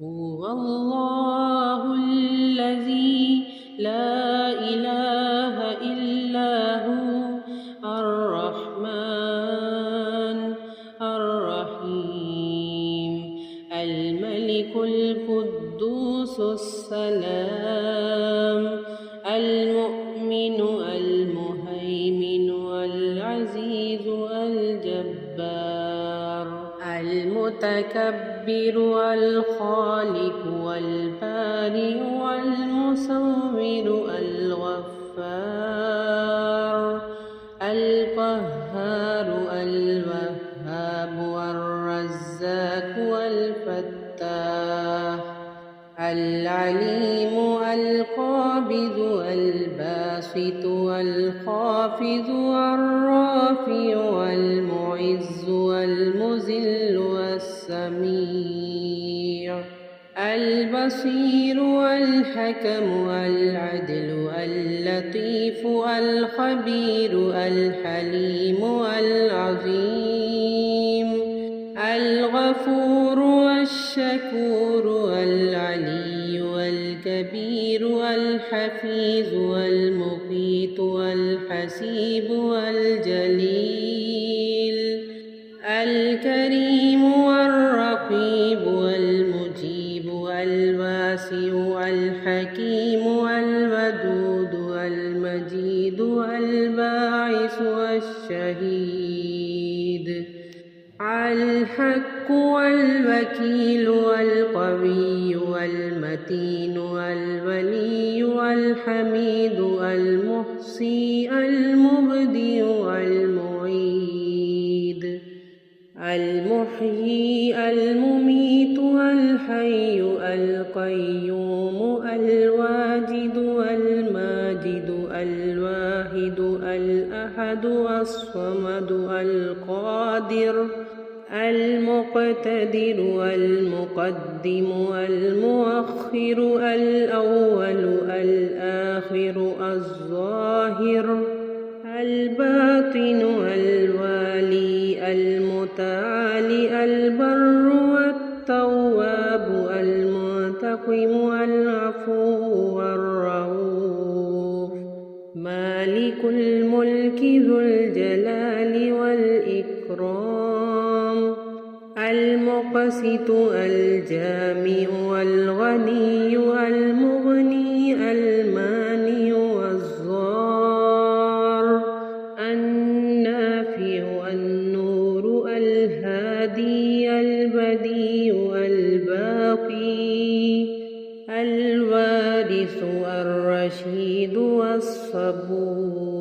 هو الله الذي لا إله إلا هو الرحمن الرحيم الملك القدوس السلام المؤمن المهيمن العزيز الجبار المتكبر الخالق والبارئ والمصور الغفار القهار الوهاب الرزاق الفتاح العليم القابض الباسط الخافض الرافع المعز المذل السميع البصير الحكم العدل اللطيف الخبير الحليم العظيم الغفور الشكور العلي الكبير الحفيظ المقيت الحسيب الجليل الكريم الرقيب المجيب الواسع الحكيم الودود المجيد الباعث الشهيد الحق والوكيل القوي المتين الولي الحميد المحصي المبدئ المعيد المحيي المميت الحي القيوم الواجد الماجد الواحد الأحد الصمد القادر المقتدر المقدم المؤخر الأول الآخر الظاهر الباطن الوالي المتعالي البر والتواب المنتقم العفو الرؤوف مالك الملك ذو الجلال والإكرام المقسط الجامع الغني المغني المانع الضار النافع النور الهادي البديع الباقي الوارث الرشيد الصبور